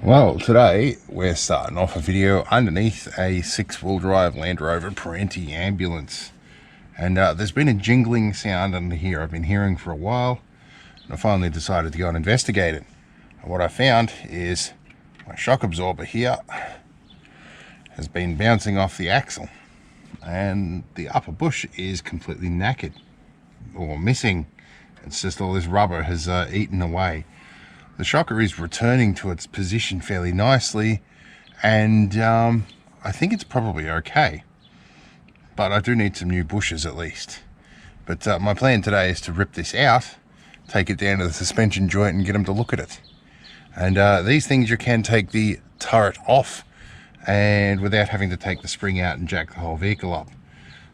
Well, today we're starting off a video underneath a 6-wheel drive Land Rover Perentie ambulance. And there's been a jingling sound under here I've been hearing for a while, and I finally decided to go and investigate it. And what I found is my shock absorber here has been bouncing off the axle, and the upper bush is completely knackered or missing. It's just all this rubber has eaten away. The shocker is returning to its position fairly nicely, and I think it's probably okay, but I do need some new bushes at least. But my plan today is to rip this out, take it down to the suspension joint and get them to look at it. And these things, you can take the turret off and without having to take the spring out and jack the whole vehicle up.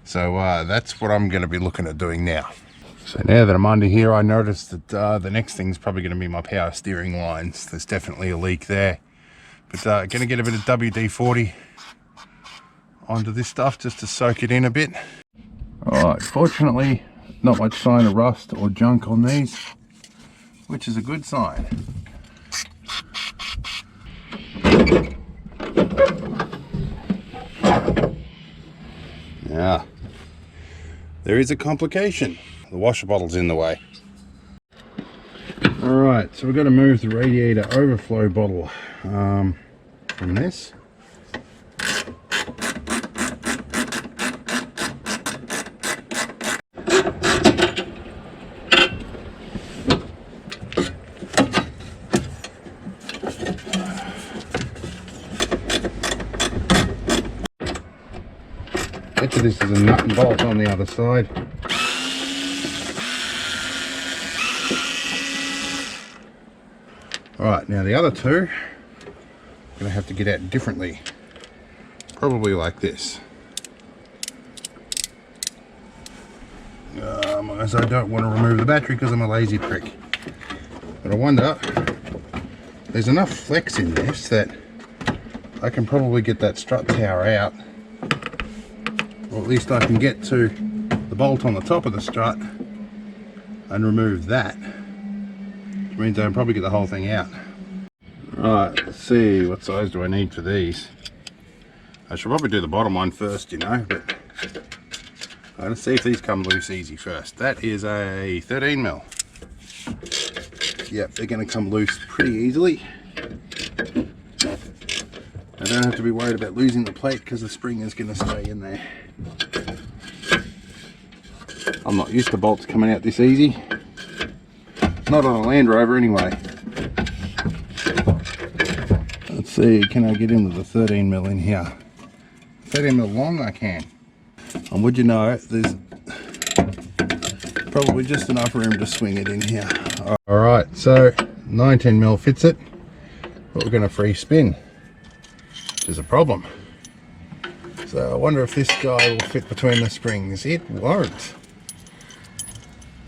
So that's what I'm going to be looking at doing now. So now that I'm under here, I noticed that the next thing's probably going to be my power steering lines. There's definitely a leak there. But going to get a bit of WD-40 onto this stuff just to soak it in a bit. Alright, fortunately, not much sign of rust or junk on these, which is a good sign. Now, there is a complication. The washer bottle's in the way. Alright, so we've got to move the radiator overflow bottle from this. Get to this is a nut and bolt on the other side. Alright, now the other two, I'm going to have to get out differently. Probably like this. As I don't want to remove the battery because I'm a lazy prick. But I wonder, there's enough flex in this that I can probably get that strut tower out. Or at least I can get to the bolt on the top of the strut and remove that. Which means I can probably get the whole thing out. Right, let's see, what size do I need for these? I should probably do the bottom one first, you know, but let's see if these come loose easy first. That is a 13mm. Yep, they're going to come loose pretty easily. I don't have to be worried about losing the plate because the spring is going to stay in there. I'm not used to bolts coming out this easy. Not on a Land Rover anyway. Let's see, can I get in with the 13mm in here? 13mm long I can. And would you know, there's probably just enough room to swing it in here. Alright, so 19mm fits it, but we're going to free spin, which is a problem. So I wonder if this guy will fit between the springs. It won't.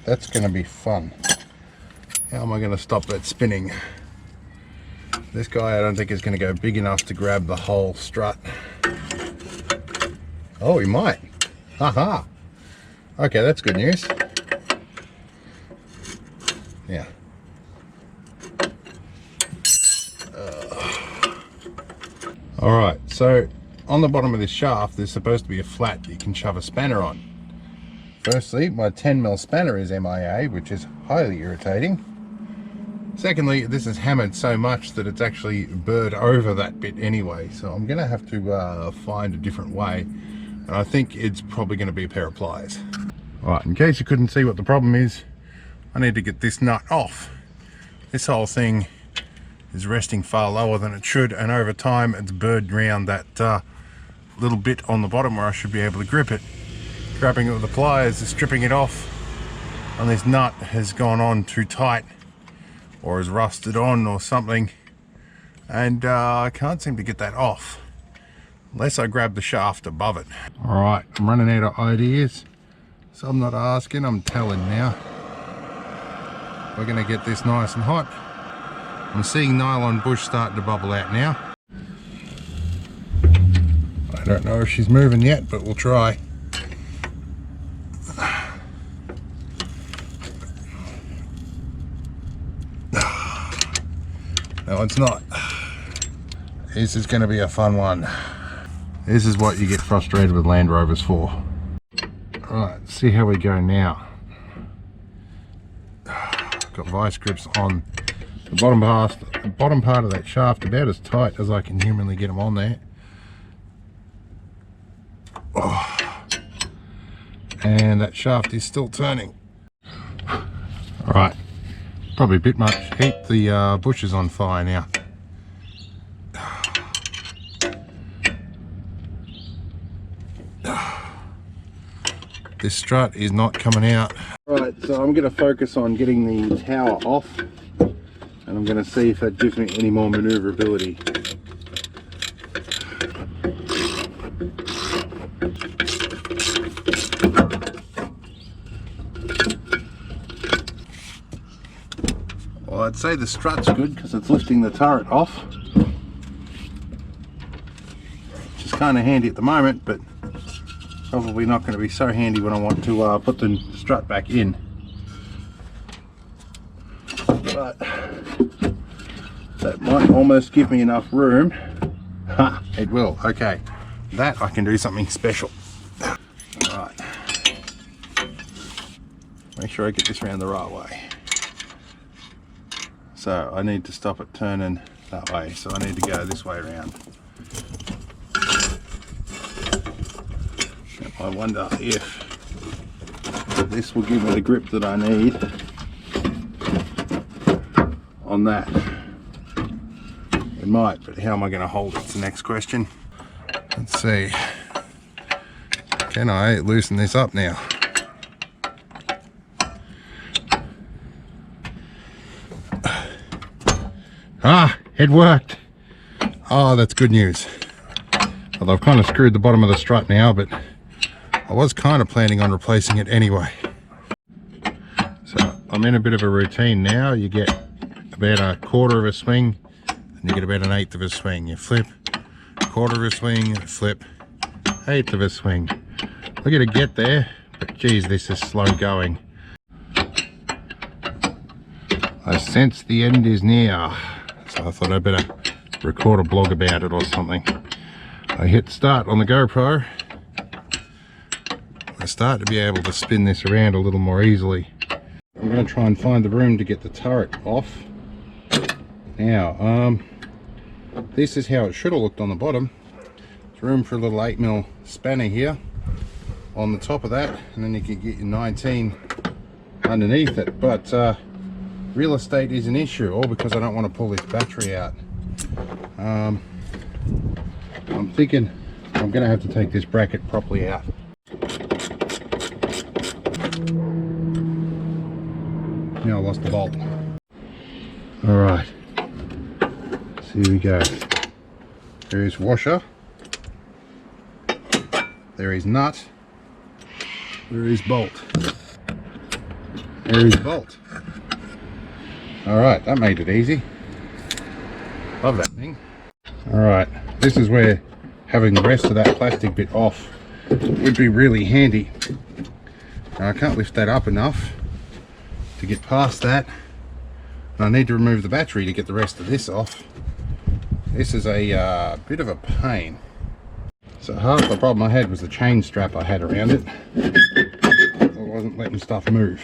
That's going to be fun. How am I going to stop that spinning? This guy I don't think is going to go big enough to grab the whole strut. Oh, he might. Haha. Okay, that's good news. Yeah. Alright, so on the bottom of this shaft there's supposed to be a flat that you can shove a spanner on. Firstly, my 10mm spanner is MIA, which is highly irritating. Secondly, this is hammered so much that it's actually burred over that bit anyway, so I'm going to have to find a different way, and I think it's probably going to be a pair of pliers. Alright, in case you couldn't see what the problem is, I need to get this nut off. This whole thing is resting far lower than it should, and over time it's burred around that little bit on the bottom where I should be able to grip it. Grabbing it with the pliers is stripping it off, and this nut has gone on too tight or has rusted on or something, and I can't seem to get that off unless I grab the shaft above it. Alright, I'm running out of ideas, so I'm not asking, I'm telling now. We're going to get this nice and hot. I'm seeing nylon bush starting to bubble out now. I don't know if she's moving yet, but we'll try. No, it's not. This is going to be a fun one. This is what you get frustrated with Land Rovers for. Alright, see how we go now. Got vice grips on the bottom part of that shaft about as tight as I can humanly get them on there. Oh. And that shaft is still turning. Alright, probably a bit much heat. The bush is on fire now. This strut is not coming out. Right, so I'm going to focus on getting the tower off, and I'm going to see if that gives me any more maneuverability. Well, I'd say the strut's good because it's lifting the turret off, which is kind of handy at the moment, but probably not going to be so handy when I want to put the strut back in. But that might almost give me enough room. Ha! It will. Okay, that I can do something special. Alright, make sure I get this around the right way. So I need to stop it turning that way, so I need to go this way around. I wonder if this will give me the grip that I need on that. It might, but how am I going to hold it? It's the next question. Let's see. Can I loosen this up now? Ah, it worked. Oh, that's good news. Although I've kind of screwed the bottom of the strut now, but I was kind of planning on replacing it anyway. So I'm in a bit of a routine now. You get about a quarter of a swing, and you get about an eighth of a swing. You flip, quarter of a swing, flip, eighth of a swing. We're going to get there, but geez, this is slow going. I sense the end is near, so I thought I'd better record a blog about it or something. I hit start on the GoPro. I start to be able to spin this around a little more easily. I'm going to try and find the room to get the turret off. Now, this is how it should have looked on the bottom. There's room for a little 8mm spanner here on the top of that, and then you can get your 19 underneath it. But real estate is an issue, all because I don't want to pull this battery out. I'm thinking I'm going to have to take this bracket properly out. Now I lost the bolt. Alright, so here we go. There is washer, there is nut, there is bolt, there is bolt. Alright, that made it easy. Love that thing. Alright, this is where having the rest of that plastic bit off would be really handy. Now, I can't lift that up enough to get past that. I need to remove the battery to get the rest of this off. This is a bit of a pain. So half the problem I had was the chain strap I had around it. It wasn't letting stuff move.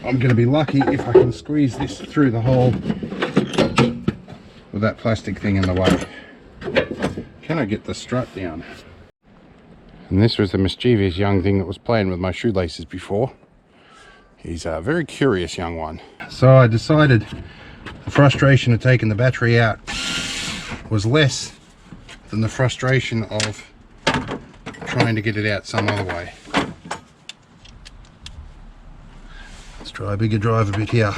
I'm going to be lucky if I can squeeze this through the hole with that plastic thing in the way. Can I get the strut down? And this was the mischievous young thing that was playing with my shoelaces before. He's a very curious young one. So I decided the frustration of taking the battery out was less than the frustration of trying to get it out some other way. Let's try a bigger drive a bit here.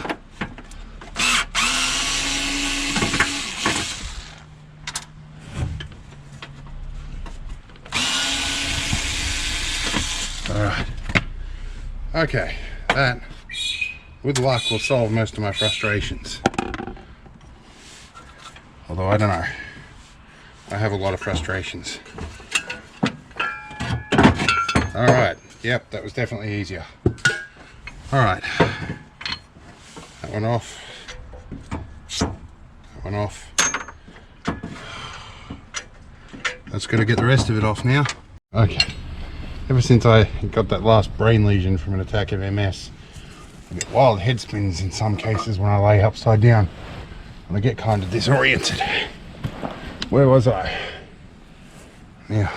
Alright. Okay, that, with luck, will solve most of my frustrations. Although, I don't know. I have a lot of frustrations. Alright, yep, that was definitely easier. Alright. That one off. one off. That's got to get the rest of it off now. Okay, ever since I got that last brain lesion from an attack of MS, I get wild head spins in some cases when I lay upside down, and I get kind of disoriented. Where was I? Now,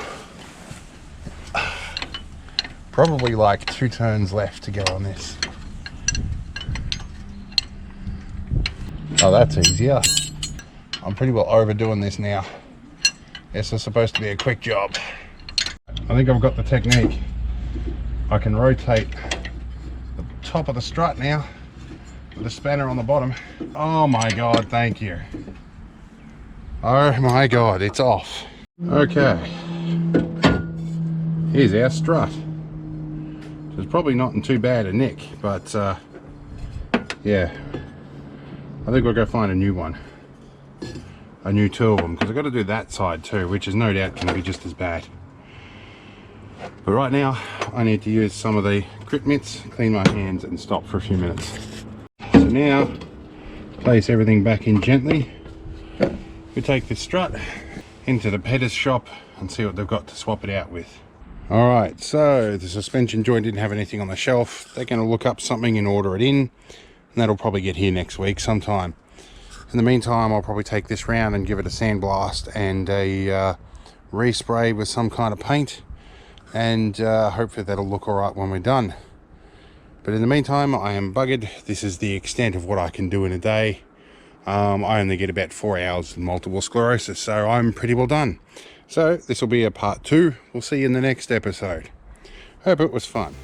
probably like 2 turns left to go on this. Oh, that's easier. I'm pretty well overdoing this now. This is supposed to be a quick job. I think I've got the technique. I can rotate the top of the strut now with the spanner on the bottom. Oh my God, thank you. Oh my God, it's off. Okay, here's our strut. So it's probably not in too bad a nick, but yeah, I think we'll go find a new one. A new 2 of them, because I've got to do that side too, which is no doubt going to be just as bad. But right now, I need to use some of the grip mitts, clean my hands and stop for a few minutes. So now, place everything back in gently. We take this strut into the petter's shop and see what they've got to swap it out with. Alright, so the suspension joint didn't have anything on the shelf. They're going to look up something and order it in, and that'll probably get here next week sometime. In the meantime, I'll probably take this round and give it a sandblast and a respray with some kind of paint, and hopefully that'll look alright when we're done. But in the meantime, I am buggered. This is the extent of what I can do in a day. I only get about 4 hours in multiple sclerosis, so I'm pretty well done. So this will be a part 2. We'll see you in the next episode. Hope it was fun.